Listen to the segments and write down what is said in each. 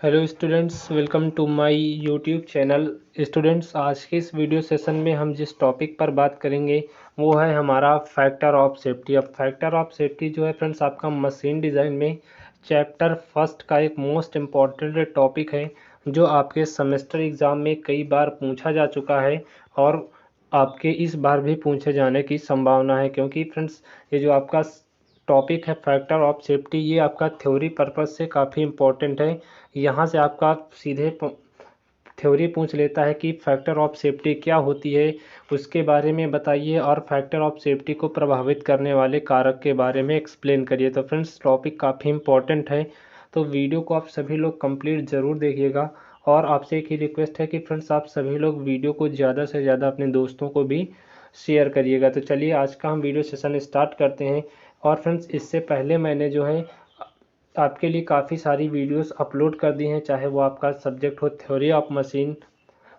Hello students, welcome to my YouTube channel. Students, आज के इस वीडियो सेशन में हम जिस टॉपिक पर बात करेंगे वो है हमारा फैक्टर ऑफ सेफ्टी। अब फैक्टर ऑफ सेफ्टी जो है फ्रेंड्स, आपका मशीन डिज़ाइन में चैप्टर फर्स्ट का एक मोस्ट इम्पॉर्टेंट टॉपिक है जो आपके सेमेस्टर एग्ज़ाम में कई बार पूछा जा चुका है और आपके इस बार भी पूछे जाने की संभावना है, क्योंकि फ्रेंड्स ये जो आपका टॉपिक है फैक्टर ऑफ सेफ्टी, ये आपका थ्योरी पर्पज़ से काफ़ी इम्पोर्टेंट है। यहाँ से आपका सीधे थ्योरी पूछ लेता है कि फैक्टर ऑफ सेफ्टी क्या होती है, उसके बारे में बताइए और फैक्टर ऑफ सेफ्टी को प्रभावित करने वाले कारक के बारे में एक्सप्लेन करिए। तो फ्रेंड्स, टॉपिक काफ़ी इम्पोर्टेंट है, तो वीडियो को आप सभी लोग कंप्लीट ज़रूर देखिएगा। और आपसे एक ही रिक्वेस्ट है कि फ्रेंड्स, आप सभी लोग वीडियो को ज़्यादा से ज़्यादा अपने दोस्तों को भी शेयर करिएगा। तो चलिए आज का हम वीडियो सेशन स्टार्ट करते हैं। और फ्रेंड्स, इससे पहले मैंने जो है आपके लिए काफ़ी सारी वीडियोस अपलोड कर दी हैं, चाहे वो आपका सब्जेक्ट हो थ्योरी ऑफ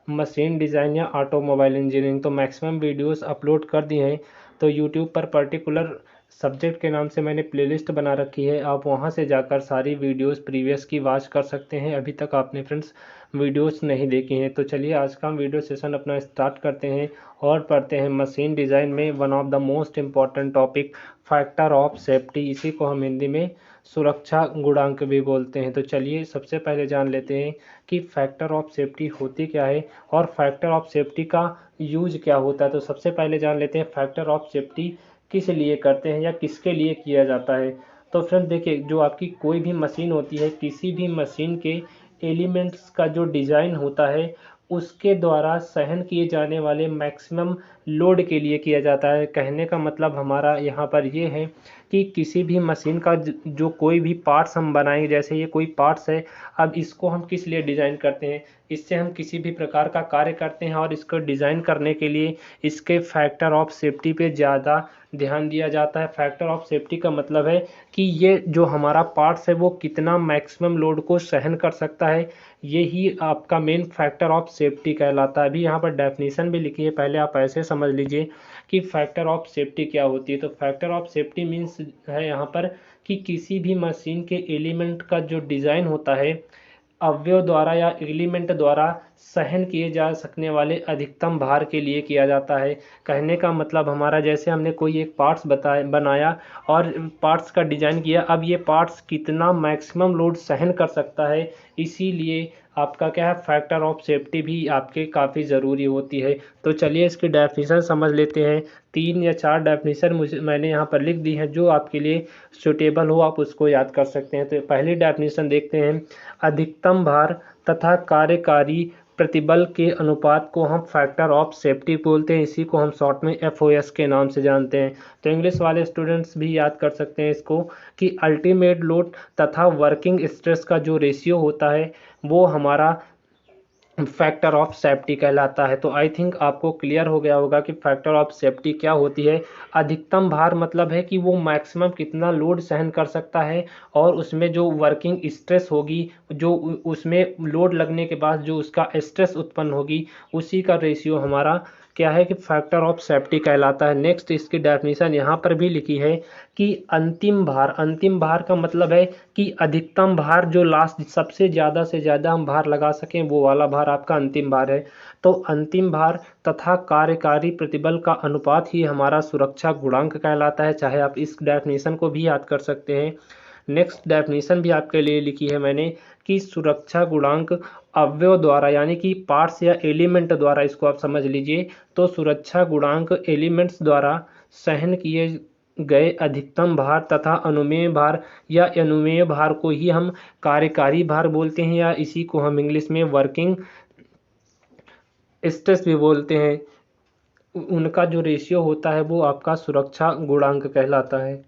मशीन डिज़ाइन या ऑटोमोबाइल इंजीनियरिंग, तो मैक्सिमम वीडियोस अपलोड कर दी हैं। तो यूट्यूब पर पर्टिकुलर सब्जेक्ट के नाम से मैंने प्लेलिस्ट बना रखी है, आप वहां से जाकर सारी वीडियोस प्रीवियस की वॉच कर सकते हैं। अभी तक आपने फ्रेंड्स वीडियोस नहीं देखी हैं। तो चलिए आज का हम वीडियो सेशन अपना स्टार्ट करते हैं और पढ़ते हैं मशीन डिज़ाइन में one of the most important topic factor of safety. इसी को हम हिंदी में सुरक्षा गुणांक भी बोलते हैं। तो चलिए सबसे पहले जान लेते हैं कि फैक्टर ऑफ सेफ्टी होती क्या है और फैक्टर ऑफ सेफ्टी का यूज क्या होता है। तो सबसे पहले जान लेते हैं फैक्टर ऑफ सेफ्टी किस लिए करते हैं या किसके लिए किया जाता है। तो फ्रेंड देखिए, जो आपकी कोई भी मशीन होती है, किसी भी मशीन के एलिमेंट्स का जो डिज़ाइन होता है उसके द्वारा सहन किए जाने वाले मैक्सिमम लोड के लिए किया जाता है। कहने का मतलब हमारा यहाँ पर ये है कि किसी भी मशीन का जो कोई भी पार्ट्स हम बनाएंगे, जैसे ये कोई पार्ट्स है, अब इसको हम किस लिए डिज़ाइन करते हैं, इससे हम किसी भी प्रकार का कार्य करते हैं और इसको डिज़ाइन करने के लिए इसके फैक्टर ऑफ सेफ्टी पे ज़्यादा ध्यान दिया जाता है। फैक्टर ऑफ सेफ्टी का मतलब है कि ये जो हमारा पार्ट्स है वो कितना मैक्सिमम लोड को सहन कर सकता है, यही आपका मेन फैक्टर ऑफ सेफ्टी कहलाता है। अभी यहाँ पर डेफिनेशन भी लिखी है, पहले आप ऐसे समझ लीजिए कि फैक्टर ऑफ सेफ्टी क्या होती है। तो फैक्टर ऑफ सेफ्टी मीन्स है यहाँ पर कि किसी भी मशीन के एलिमेंट का जो डिज़ाइन होता है अवयव द्वारा या एलिमेंट द्वारा सहन किए जा सकने वाले अधिकतम भार के लिए किया जाता है। कहने का मतलब हमारा, जैसे हमने कोई एक पार्ट्स बनाया और पार्ट्स का डिज़ाइन किया, अब ये पार्ट्स कितना मैक्सिमम लोड सहन कर सकता है, इसीलिए आपका क्या है फैक्टर ऑफ सेफ्टी भी आपके काफ़ी ज़रूरी होती है। तो चलिए इसकी डेफिनेशन समझ लेते हैं। 3 या 4 डेफिनेशन मैंने यहाँ पर लिख दी हैं, जो आपके लिए सुटेबल हो आप उसको याद कर सकते हैं। तो पहली डेफिनेशन देखते हैं। अधिकतम भार तथा कार्यकारी प्रतिबल के अनुपात को हम फैक्टर ऑफ सेफ्टी बोलते हैं, इसी को हम शॉर्ट में FOS के नाम से जानते हैं। तो इंग्लिश वाले स्टूडेंट्स भी याद कर सकते हैं इसको कि अल्टीमेट लोड तथा वर्किंग स्ट्रेस का जो रेशियो होता है वो हमारा फैक्टर ऑफ सेफ्टी कहलाता है। तो आई थिंक आपको क्लियर हो गया होगा कि फैक्टर ऑफ सेफ्टी क्या होती है। अधिकतम भार मतलब है कि वो मैक्सिमम कितना लोड सहन कर सकता है और उसमें जो वर्किंग स्ट्रेस होगी, जो उसमें लोड लगने के बाद जो उसका स्ट्रेस उत्पन्न होगी, उसी का रेशियो हमारा क्या है कि फैक्टर ऑफ सेफ्टी कहलाता है। नेक्स्ट इसकी डेफिनेशन यहाँ पर भी लिखी है कि अंतिम भार का मतलब है कि अधिकतम भार जो लास्ट सबसे ज़्यादा से ज़्यादा हम भार लगा सकें वो वाला भार आपका अंतिम भार है। तो अंतिम भार तथा कार्यकारी प्रतिबल का अनुपात ही हमारा सुरक्षा गुणांक कहलाता है, चाहे आप इस डेफिनेशन को भी याद कर सकते हैं। नेक्स्ट डेफिनेशन भी आपके लिए लिखी है मैंने कि सुरक्षा गुणांक अवयव द्वारा यानी कि पार्ट्स या एलिमेंट द्वारा, इसको आप समझ लीजिए। तो सुरक्षा गुणांक एलिमेंट्स द्वारा सहन किए गए अधिकतम भार तथा अनुमेय भार या अनुमेय भार को ही हम कार्यकारी भार बोलते हैं, या इसी को हम इंग्लिश में वर्किंग स्ट्रेस भी बोलते हैं। उनका जो रेशियो होता है वो आपका सुरक्षा गुणांक कहलाता है।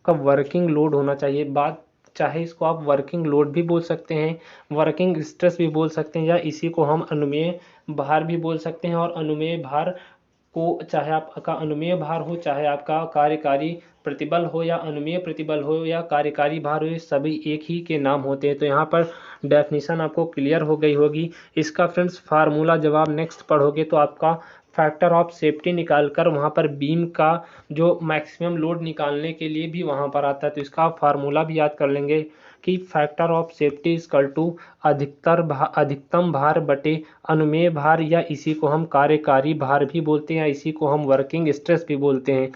का वर्किंग लोड होना चाहिए, बात चाहे इसको आप वर्किंग लोड भी बोल सकते हैं, वर्किंग स्ट्रेस भी बोल सकते हैं, या इसी को हम अनुमेय भार भी बोल सकते हैं। और अनुमेय भार को चाहे आपका अनुमेय भार हो, चाहे आपका कार्यकारी प्रतिबल हो, या अनुमेय प्रतिबल हो, या कार्यकारी भार हो, ये सभी एक ही के नाम होते हैं। तो यहाँ पर डेफिनेशन आपको क्लियर हो गई होगी। इसका फ्रेंड्स फार्मूला जब आप नेक्स्ट पढ़ोगे तो आपका फैक्टर ऑफ सेफ्टी निकाल कर वहाँ पर बीम का जो मैक्सिमम लोड निकालने के लिए भी वहाँ पर आता है, तो इसका आप फार्मूला भी याद कर लेंगे कि factor of safety equal to अधिकतम भार बटे अनुमेय भार, या इसी को हम कार्यकारी भार भी बोलते हैं, या इसी को हम वर्किंग स्ट्रेस भी बोलते हैं।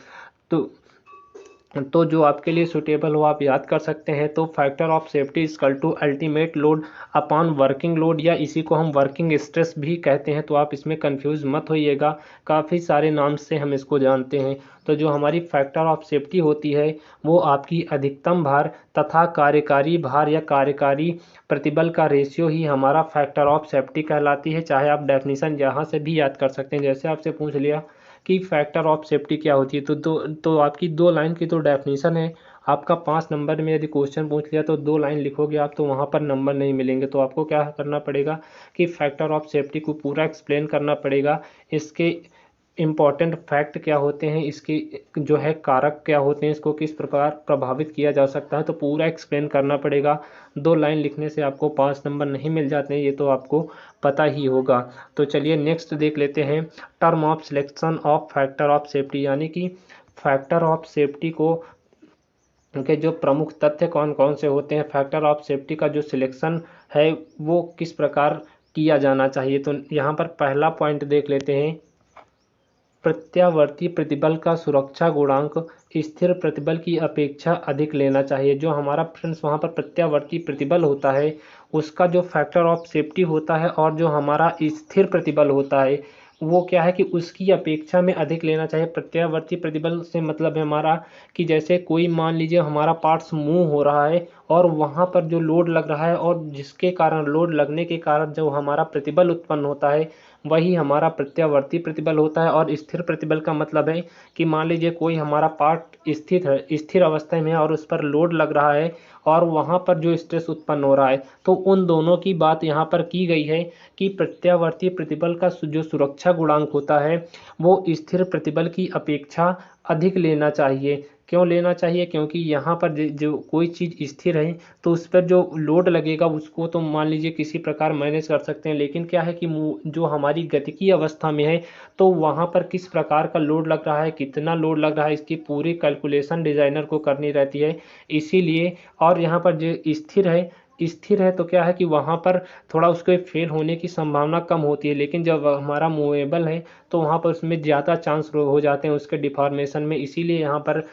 तो जो आपके लिए सुटेबल हो आप याद कर सकते हैं। तो factor of safety equal to ultimate load upon working load, या इसी को हम वर्किंग स्ट्रेस भी कहते हैं। तो आप इसमें कंफ्यूज मत होइएगा, काफ़ी सारे नाम से हम इसको जानते हैं। तो जो हमारी फैक्टर ऑफ सेफ्टी होती है वो आपकी अधिकतम भार तथा कार्यकारी भार या कार्यकारी प्रतिबल का रेशियो ही हमारा फैक्टर ऑफ सेफ्टी कहलाती है। चाहे आप डेफिनेशन यहाँ से भी याद कर सकते हैं। जैसे आपसे पूछ लिया कि फैक्टर ऑफ सेफ्टी क्या होती है, तो आपकी 2 लाइन की तो डेफिनेशन है। आपका 5 नंबर में यदि क्वेश्चन पूछ लिया तो 2 लाइन लिखोगे आप, तो वहाँ पर नंबर नहीं मिलेंगे। तो आपको क्या करना पड़ेगा कि फैक्टर ऑफ सेफ्टी को पूरा एक्सप्लेन करना पड़ेगा। इसके इम्पॉर्टेंट फैक्ट क्या होते हैं, इसकी जो है कारक क्या होते हैं, इसको किस प्रकार प्रभावित किया जा सकता है, तो पूरा एक्सप्लेन करना पड़ेगा। 2 लाइन लिखने से आपको 5 नंबर नहीं मिल जाते हैं, ये तो आपको पता ही होगा। तो चलिए नेक्स्ट देख लेते हैं, term of selection of factor of safety, यानी कि फैक्टर ऑफ सेफ्टी को के जो प्रमुख तथ्य कौन कौन से होते हैं, फैक्टर ऑफ सेफ्टी का जो सिलेक्शन है वो किस प्रकार किया जाना चाहिए। तो यहाँ पर पहला पॉइंट देख लेते हैं, प्रत्यावर्ती प्रतिबल का सुरक्षा गुणांक स्थिर प्रतिबल की अपेक्षा अधिक लेना चाहिए। जो हमारा फ्रेंड्स वहाँ पर प्रत्यावर्ती प्रतिबल होता है उसका जो फैक्टर ऑफ सेफ्टी होता है, और जो हमारा स्थिर प्रतिबल होता है वो क्या है कि उसकी अपेक्षा में अधिक लेना चाहिए। प्रत्यावर्ती प्रतिबल से मतलब है हमारा कि जैसे कोई मान लीजिए हमारा पार्ट्स मूव हो रहा है और वहाँ पर जो लोड लग रहा है, और जिसके कारण लोड लगने के कारण जो हमारा प्रतिबल उत्पन्न होता है वही हमारा प्रत्यावर्ती प्रतिबल होता है। और स्थिर प्रतिबल का मतलब है कि मान लीजिए कोई हमारा पार्ट स्थिर अवस्था में है और उस पर लोड लग रहा है और वहाँ पर जो स्ट्रेस उत्पन्न हो रहा है, तो उन दोनों की बात यहाँ पर की गई है कि प्रत्यावर्ती प्रतिबल का जो सुरक्षा गुणांक होता है वो स्थिर प्रतिबल की अपेक्षा अधिक लेना चाहिए। क्यों लेना चाहिए? क्योंकि यहाँ पर जो कोई चीज़ स्थिर है तो उस पर जो लोड लगेगा उसको तो मान लीजिए किसी प्रकार मैनेज कर सकते हैं, लेकिन क्या है कि जो हमारी गतिकीय अवस्था में है तो वहाँ पर किस प्रकार का लोड लग रहा है, कितना लोड लग रहा है, इसकी पूरी कैलकुलेशन डिज़ाइनर को करनी रहती है। इसीलिए और यहाँ पर जो स्थिर है तो क्या है कि वहाँ पर थोड़ा उसके फेल होने की संभावना कम होती है, लेकिन जब हमारा मूवेबल है तो वहाँ पर उसमें ज़्यादा चांस हो जाते हैं उसके डिफॉर्मेशन में। इसीलिए यहाँ पर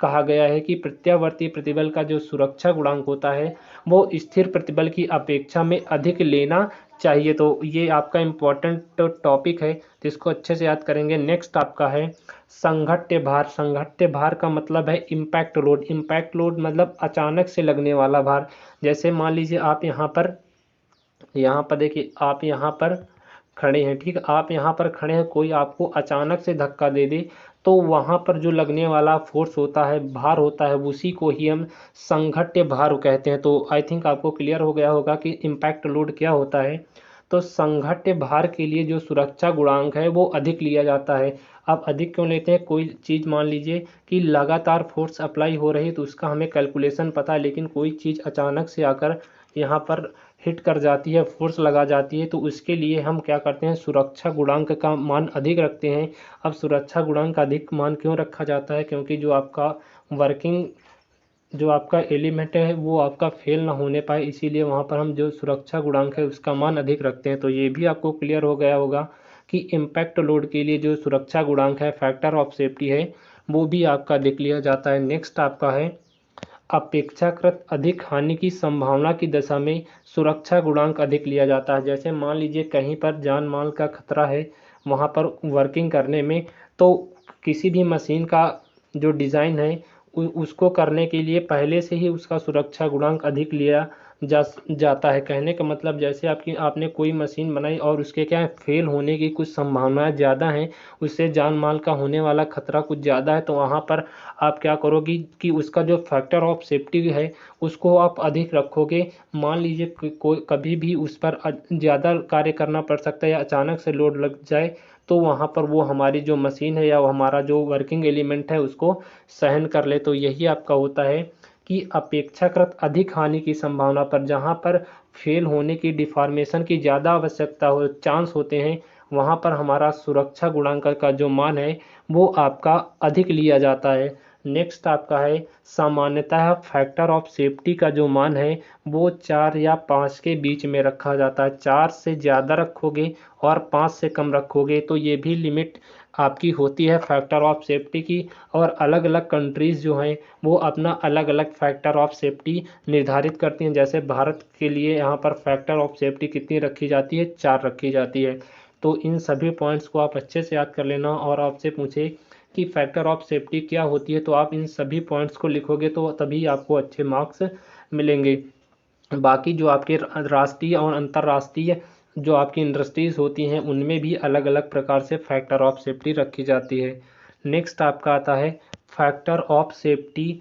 कहा गया है कि प्रत्यावर्ती प्रतिबल का जो सुरक्षा गुणांक होता है वो स्थिर प्रतिबल की अपेक्षा में अधिक लेना चाहिए। तो ये आपका इम्पोर्टेंट टॉपिक है जिसको अच्छे से याद करेंगे। नेक्स्ट आपका है संघट्य भार। संघट्य भार का मतलब है इम्पैक्ट लोड। इम्पैक्ट लोड मतलब अचानक से लगने वाला भार। जैसे मान लीजिए आप यहाँ पर देखिए, आप यहाँ पर खड़े हैं, ठीक है, आप यहाँ पर खड़े हैं, कोई आपको अचानक से धक्का दे दे तो वहाँ पर जो लगने वाला फोर्स होता है, भार होता है, उसी को ही हम संघट्य भार कहते हैं। तो आई थिंक आपको क्लियर हो गया होगा कि इम्पैक्ट लोड क्या होता है। तो संघट्य भार के लिए जो सुरक्षा गुणांक है वो अधिक लिया जाता है। अब अधिक क्यों लेते हैं? कोई चीज़ मान लीजिए कि लगातार फोर्स अप्लाई हो रही है तो उसका हमें कैलकुलेशन पता है, लेकिन कोई चीज़ अचानक से आकर यहाँ पर हिट कर जाती है, फोर्स लगा जाती है, तो उसके लिए हम क्या करते हैं, सुरक्षा गुणांक का मान अधिक रखते हैं। अब सुरक्षा गुणांक का अधिक मान क्यों रखा जाता है? क्योंकि जो आपका एलिमेंट है वो आपका फेल ना होने पाए, इसीलिए वहाँ पर हम जो सुरक्षा गुणांक है उसका मान अधिक रखते हैं। तो ये भी आपको क्लियर हो गया होगा कि इम्पैक्ट लोड के लिए जो सुरक्षा गुणांक है, फैक्टर ऑफ सेफ्टी है, वो भी आपका देख लिया जाता है। नेक्स्ट आपका है अपेक्षाकृत अधिक हानि की संभावना की दशा में सुरक्षा गुणांक अधिक लिया जाता है। जैसे मान लीजिए कहीं पर जान माल का खतरा है वहाँ पर वर्किंग करने में, तो किसी भी मशीन का जो डिज़ाइन है उसको करने के लिए पहले से ही उसका सुरक्षा गुणांक अधिक लिया जाता है। कहने का मतलब जैसे आपने कोई मशीन बनाई और उसके क्या है, फेल होने की कुछ संभावनाएं ज़्यादा हैं, उससे जान माल का होने वाला खतरा कुछ ज़्यादा है, तो वहाँ पर आप क्या करोगे कि उसका जो फैक्टर ऑफ सेफ्टी है उसको आप अधिक रखोगे। मान लीजिए कोई कभी भी उस पर ज़्यादा कार्य करना पड़ सकता है या अचानक से लोड लग जाए, तो वहाँ पर वो हमारी जो मशीन है या हमारा जो वर्किंग एलिमेंट है उसको सहन कर ले। तो यही आपका होता है कि अपेक्षाकृत अधिक हानि की संभावना पर, जहाँ पर फेल होने की, डिफॉर्मेशन की ज़्यादा आवश्यकता हो, चांस होते हैं, वहाँ पर हमारा सुरक्षा गुणांक का जो मान है वो आपका अधिक लिया जाता है। नेक्स्ट आपका है सामान्यतः फैक्टर ऑफ सेफ्टी का जो मान है वो 4 या 5 के बीच में रखा जाता है। 4 से ज़्यादा रखोगे और 5 से कम रखोगे तो ये भी लिमिट आपकी होती है फैक्टर ऑफ सेफ्टी की। और अलग अलग कंट्रीज़ जो हैं वो अपना अलग अलग फैक्टर ऑफ सेफ्टी निर्धारित करती हैं। जैसे भारत के लिए यहाँ पर फैक्टर ऑफ सेफ्टी कितनी रखी जाती है, 4 रखी जाती है। तो इन सभी पॉइंट्स को आप अच्छे से याद कर लेना। और आपसे पूछे कि फैक्टर ऑफ सेफ्टी क्या होती है तो आप इन सभी पॉइंट्स को लिखोगे तो तभी आपको अच्छे मार्क्स मिलेंगे। बाकी जो आपके राष्ट्रीय और अंतर्राष्ट्रीय जो आपकी इंडस्ट्रीज़ होती हैं उनमें भी अलग अलग प्रकार से फैक्टर ऑफ सेफ्टी रखी जाती है। नेक्स्ट आपका आता है factor of safety,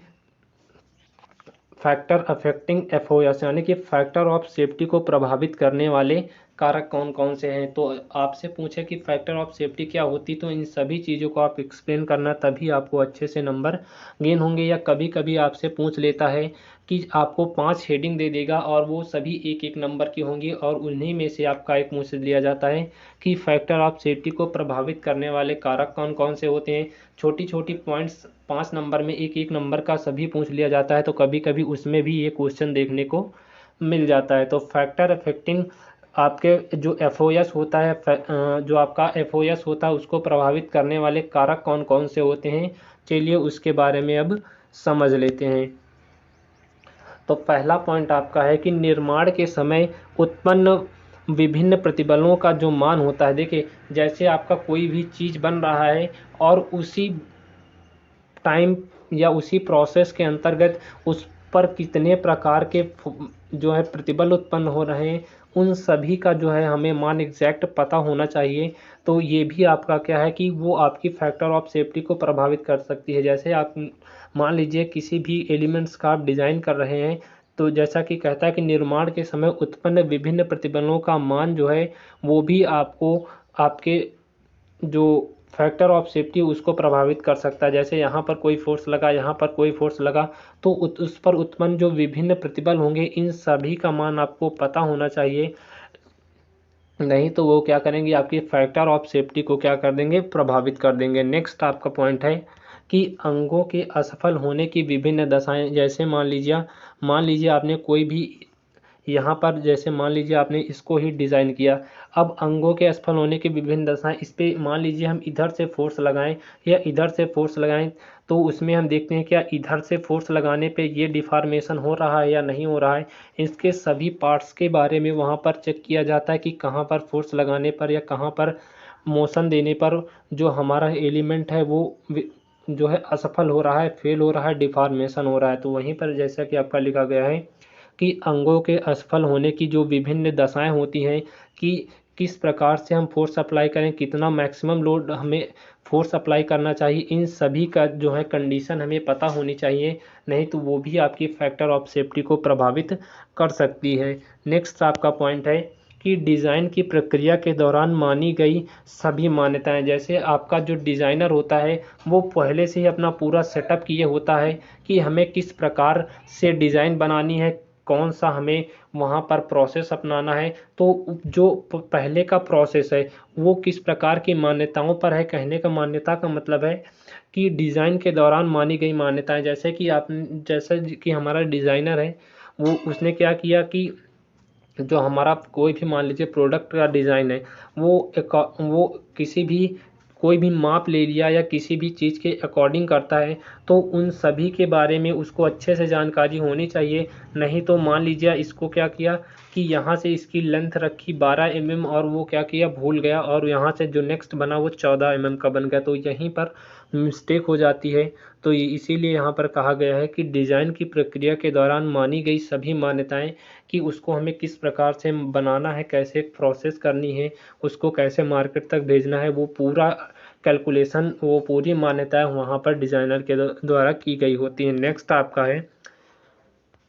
factor affecting FOS, यानी कि फैक्टर ऑफ सेफ्टी को प्रभावित करने वाले कारक कौन कौन से हैं। तो आपसे पूछे कि फैक्टर ऑफ सेफ्टी क्या होती, तो इन सभी चीज़ों को आप एक्सप्लेन करना, तभी आपको अच्छे से नंबर गेन होंगे। या कभी कभी आपसे पूछ लेता है कि आपको 5 हेडिंग दे देगा और वो सभी एक एक नंबर की होंगी और उन्हीं में से आपका एक पूछ लिया जाता है कि फैक्टर ऑफ सेफ्टी को प्रभावित करने वाले कारक कौन कौन से होते हैं। छोटी छोटी पॉइंट्स 5 नंबर में एक एक नंबर का सभी पूछ लिया जाता है, तो कभी कभी उसमें भी ये क्वेश्चन देखने को मिल जाता है। तो फैक्टर अफेक्टिंग आपके जो एफओएस होता है, जो आपका एफओएस होता है उसको प्रभावित करने वाले कारक कौन कौन से होते हैं, चलिए उसके बारे में अब समझ लेते हैं। तो पहला पॉइंट आपका है कि निर्माण के समय उत्पन्न विभिन्न प्रतिबलों का जो मान होता है। देखिए जैसे आपका कोई भी चीज़ बन रहा है और उसी टाइम या उसी प्रोसेस के अंतर्गत उस पर कितने प्रकार के जो है प्रतिबल उत्पन्न हो रहे हैं, उन सभी का जो है हमें मान एग्जैक्ट पता होना चाहिए। तो ये भी आपका क्या है कि वो आपकी फैक्टर ऑफ सेफ्टी को प्रभावित कर सकती है। जैसे आप मान लीजिए किसी भी एलिमेंट्स का आप डिज़ाइन कर रहे हैं, तो जैसा कि कहता है कि निर्माण के समय उत्पन्न विभिन्न प्रतिबलों का मान जो है वो भी आपको आपके जो फैक्टर ऑफ सेफ्टी उसको प्रभावित कर सकता है। जैसे यहाँ पर कोई फोर्स लगा, यहाँ पर कोई फोर्स लगा, तो उस पर उत्पन्न जो विभिन्न प्रतिबल होंगे इन सभी का मान आपको पता होना चाहिए। नहीं तो वो क्या करेंगे, आपकी फैक्टर ऑफ सेफ्टी को क्या कर देंगे, प्रभावित कर देंगे। नेक्स्ट आपका पॉइंट है कि अंगों के असफल होने की विभिन्न दशाएं। जैसे मान लीजिए आपने कोई भी यहाँ पर जैसे मान लीजिए आपने इसको ही डिज़ाइन किया, अब अंगों के असफल होने की विभिन्न दशाएं, इस पर मान लीजिए हम इधर से फोर्स लगाएं या इधर से फोर्स लगाएं, तो उसमें हम देखते हैं क्या इधर से फोर्स लगाने पे ये डिफॉर्मेशन हो रहा है या नहीं हो रहा है। इसके सभी पार्ट्स के बारे में वहाँ पर चेक किया जाता है कि कहाँ पर फोर्स लगाने पर या कहाँ पर मोशन देने पर जो हमारा एलिमेंट है वो जो है असफल हो रहा है, फेल हो रहा है, डिफॉर्मेशन हो रहा है। तो वहीं पर जैसा कि आपका लिखा गया है कि अंगों के असफल होने की जो विभिन्न दशाएं होती हैं कि किस प्रकार से हम फोर्स अप्लाई करें, कितना मैक्सिमम लोड हमें फोर्स अप्लाई करना चाहिए, इन सभी का जो है कंडीशन हमें पता होनी चाहिए। नहीं तो वो भी आपकी फैक्टर ऑफ सेफ्टी को प्रभावित कर सकती है। नेक्स्ट आपका पॉइंट है कि डिज़ाइन की प्रक्रिया के दौरान मानी गई सभी मान्यताएं। जैसे आपका जो डिज़ाइनर होता है वो पहले से ही अपना पूरा सेटअप किए होता है कि हमें किस प्रकार से डिज़ाइन बनानी है, कौन सा हमें वहाँ पर प्रोसेस अपनाना है। तो जो पहले का प्रोसेस है वो किस प्रकार की मान्यताओं पर है। कहने का मान्यता का मतलब है कि डिज़ाइन के दौरान मानी गई मान्यताएं। जैसे कि हमारा डिज़ाइनर है वो उसने क्या किया कि जो हमारा कोई भी मान लीजिए प्रोडक्ट का डिज़ाइन है वो किसी भी कोई भी माप ले लिया या किसी भी चीज़ के अकॉर्डिंग करता है, तो उन सभी के बारे में उसको अच्छे से जानकारी होनी चाहिए। नहीं तो मान लीजिए इसको क्या किया कि यहाँ से इसकी लेंथ रखी 12 mm और वो क्या किया भूल गया और यहाँ से जो नेक्स्ट बना वो 14 mm का बन गया, तो यहीं पर मिस्टेक हो जाती है। तो इसीलिए यहाँ पर कहा गया है कि डिज़ाइन की प्रक्रिया के दौरान मानी गई सभी मान्यताएं कि उसको हमें किस प्रकार से बनाना है, कैसे प्रोसेस करनी है, उसको कैसे मार्केट तक भेजना है, वो पूरा कैलकुलेशन, वो पूरी मान्यताएं वहाँ पर डिज़ाइनर के द्वारा की गई होती हैं। नेक्स्ट आपका है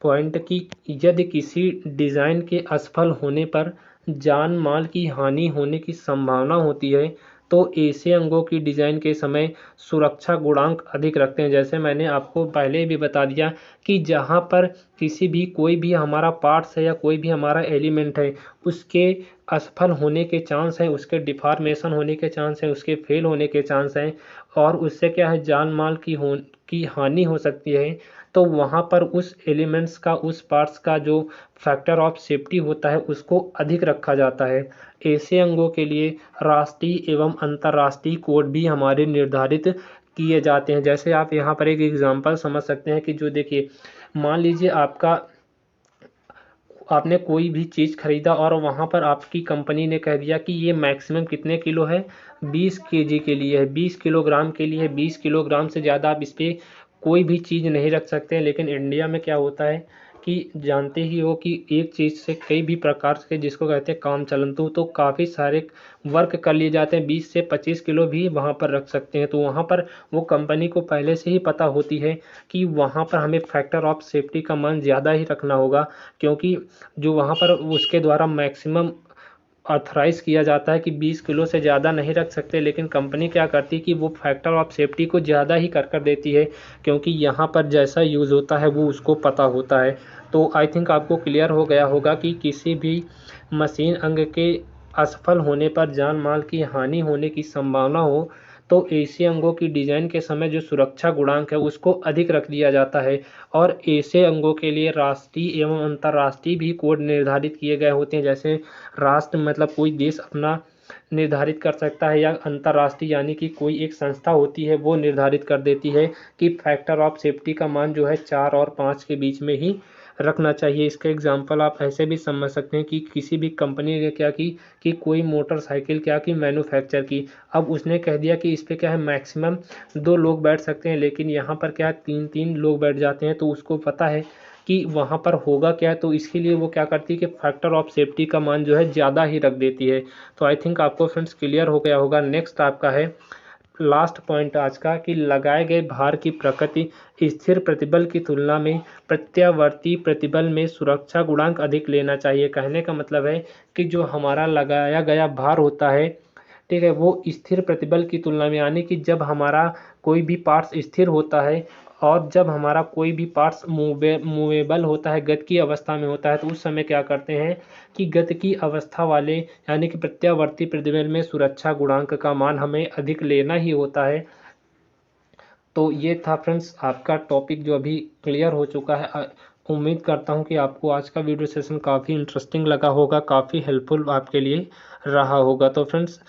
पॉइंट कि यदि किसी डिज़ाइन के असफल होने पर जान माल की हानि होने की संभावना होती है तो ऐसे अंगों की डिज़ाइन के समय सुरक्षा गुणांक अधिक रखते हैं। जैसे मैंने आपको पहले भी बता दिया कि जहाँ पर किसी भी कोई भी हमारा पार्ट्स है या कोई भी हमारा एलिमेंट है, उसके असफल होने के चांस हैं, उसके डिफॉर्मेशन होने के चांस हैं, उसके फेल होने के चांस हैं, और उससे क्या है जान माल की हानि हो सकती है। तो वहाँ पर उस एलिमेंट्स का, उस पार्ट्स का जो फैक्टर ऑफ सेफ्टी होता है उसको अधिक रखा जाता है। ऐसे अंगों के लिए राष्ट्रीय एवं अंतर्राष्ट्रीय कोड भी हमारे निर्धारित किए जाते हैं। जैसे आप यहाँ पर एक एग्जांपल समझ सकते हैं कि जो देखिए, मान लीजिए आपने कोई भी चीज़ खरीदा और वहाँ पर आपकी कंपनी ने कह दिया कि ये मैक्सिमम कितने किलो है, 20 केजी के लिए है, 20 किलोग्राम के लिए है, 20 किलोग्राम से ज़्यादा आप इस पर कोई भी चीज़ नहीं रख सकते। लेकिन इंडिया में क्या होता है कि जानते ही हो कि एक चीज़ से कई भी प्रकार के, जिसको कहते हैं काम चलंतु, तो काफ़ी सारे वर्क कर लिए जाते हैं। 20 से 25 किलो भी वहाँ पर रख सकते हैं। तो वहाँ पर वो कंपनी को पहले से ही पता होती है कि वहाँ पर हमें फैक्टर ऑफ सेफ्टी का मान ज़्यादा ही रखना होगा, क्योंकि जो वहाँ पर उसके द्वारा मैक्सिमम ऑथराइज किया जाता है कि 20 किलो से ज़्यादा नहीं रख सकते। लेकिन कंपनी क्या करती है कि वो फैक्टर ऑफ सेफ्टी को ज़्यादा ही कर देती है, क्योंकि यहाँ पर जैसा यूज़ होता है वो उसको पता होता है। तो आई थिंक आपको क्लियर हो गया होगा कि किसी भी मशीन अंग के असफल होने पर जान माल की हानि होने की संभावना हो, तो ऐसे अंगों की डिज़ाइन के समय जो सुरक्षा गुणांक है उसको अधिक रख दिया जाता है। और ऐसे अंगों के लिए राष्ट्रीय एवं अंतर्राष्ट्रीय भी कोड निर्धारित किए गए होते हैं। जैसे राष्ट्र मतलब कोई देश अपना निर्धारित कर सकता है, या अंतर्राष्ट्रीय यानी कि कोई एक संस्था होती है वो निर्धारित कर देती है कि फैक्टर ऑफ सेफ्टी का मान जो है 4 और 5 के बीच में ही रखना चाहिए। इसका एग्जांपल आप ऐसे भी समझ सकते हैं कि किसी भी कंपनी ने क्या की कि कोई मोटरसाइकिल क्या की मैन्युफैक्चर की, अब उसने कह दिया कि इस पे क्या है मैक्सिमम 2 लोग बैठ सकते हैं, लेकिन यहाँ पर क्या 3-3 लोग बैठ जाते हैं। तो उसको पता है कि वहाँ पर होगा क्या, तो इसके लिए वो क्या करती है कि फैक्टर ऑफ सेफ्टी का मान जो है ज़्यादा ही रख देती है। तो आई थिंक आपको फ्रेंड्स क्लियर हो गया होगा। नेक्स्ट आपका है लास्ट पॉइंट आज का, कि लगाए गए भार की प्रकृति स्थिर प्रतिबल की तुलना में प्रत्यावर्ती प्रतिबल में सुरक्षा गुणांक अधिक लेना चाहिए। कहने का मतलब है कि जो हमारा लगाया गया भार होता है, ठीक है, वो स्थिर प्रतिबल की तुलना में, यानी कि जब हमारा कोई भी पार्ट्स स्थिर होता है और जब हमारा कोई भी पार्ट्स मूवेबल होता है, गति की अवस्था में होता है, तो उस समय क्या करते हैं कि गति की अवस्था वाले यानी कि प्रत्यावर्ती प्रतिबल में सुरक्षा गुणांक का मान हमें अधिक लेना ही होता है। तो ये था फ्रेंड्स आपका टॉपिक जो अभी क्लियर हो चुका है। उम्मीद करता हूँ कि आपको आज का वीडियो सेशन काफ़ी इंटरेस्टिंग लगा होगा, काफ़ी हेल्पफुल आपके लिए रहा होगा। तो फ्रेंड्स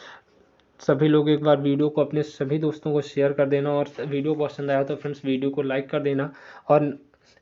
सभी लोग एक बार वीडियो को अपने सभी दोस्तों को शेयर कर देना, और वीडियो पसंद आया तो फ्रेंड्स वीडियो को लाइक कर देना। और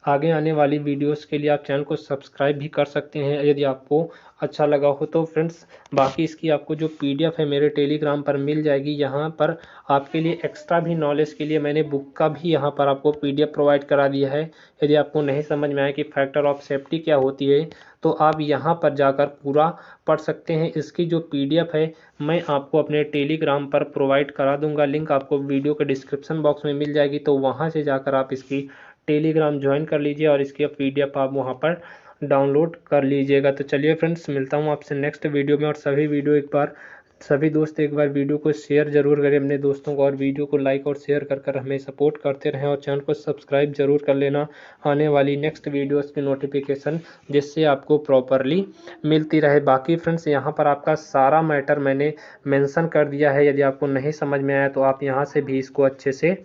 आगे आने वाली वीडियोस के लिए आप चैनल को सब्सक्राइब भी कर सकते हैं यदि आपको अच्छा लगा हो तो फ्रेंड्स। बाकी इसकी आपको जो पीडीएफ है मेरे टेलीग्राम पर मिल जाएगी। यहाँ पर आपके लिए एक्स्ट्रा भी नॉलेज के लिए मैंने बुक का भी यहाँ पर आपको पीडीएफ प्रोवाइड करा दिया है। यदि आपको नहीं समझ में आए कि फैक्टर ऑफ सेफ्टी क्या होती है, तो आप यहाँ पर जाकर पूरा पढ़ सकते हैं। इसकी जो पीडीएफ है मैं आपको अपने टेलीग्राम पर प्रोवाइड करा दूंगा, लिंक आपको वीडियो के डिस्क्रिप्शन बॉक्स में मिल जाएगी। तो वहाँ से जाकर आप इसकी टेलीग्राम ज्वाइन कर लीजिए और इसकी पीडीएफ आप वहाँ पर डाउनलोड कर लीजिएगा। तो चलिए फ्रेंड्स, मिलता हूँ आपसे नेक्स्ट वीडियो में। और सभी दोस्त एक बार वीडियो को शेयर जरूर करें अपने दोस्तों को, और वीडियो को लाइक और शेयर कर हमें सपोर्ट करते रहें, और चैनल को सब्सक्राइब जरूर कर लेना आने वाली नेक्स्ट वीडियोस की नोटिफिकेशन जिससे आपको प्रॉपरली मिलती रहे। बाकी फ्रेंड्स यहाँ पर आपका सारा मैटर मैंने मेंशन कर दिया है। यदि आपको नहीं समझ में आया तो आप यहाँ से भी इसको अच्छे से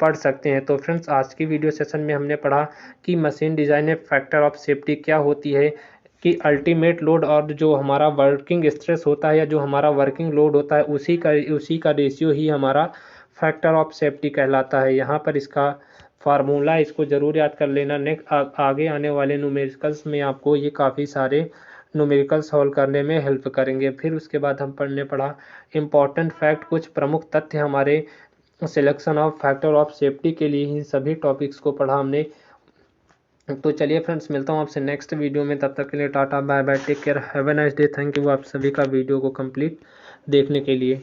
पढ़ सकते हैं। तो फ्रेंड्स आज की वीडियो सेशन में हमने पढ़ा कि मशीन डिज़ाइन में फैक्टर ऑफ सेफ्टी क्या होती है, कि अल्टीमेट लोड और जो हमारा वर्किंग स्ट्रेस होता है या जो हमारा वर्किंग लोड होता है उसी का रेशियो ही हमारा फैक्टर ऑफ सेफ्टी कहलाता है। यहाँ पर इसका फार्मूला इसको ज़रूर याद कर लेना। नेक्स्ट आगे आने वाले न्यूमेरिकल्स में आपको ये काफ़ी सारे न्यूमेरिकल सॉल्व करने में हेल्प करेंगे। फिर उसके बाद हम पढ़ा इम्पॉर्टेंट फैक्ट, कुछ प्रमुख तथ्य हमारे selection of factor of safety के लिए। इन सभी टॉपिक्स को पढ़ा हमने। तो चलिए फ्रेंड्स, मिलता हूँ आपसे नेक्स्ट वीडियो में। तब तक के लिए ta ta bye bye, take care, have a nice day. Thank you आप सभी का वीडियो को कंप्लीट देखने के लिए।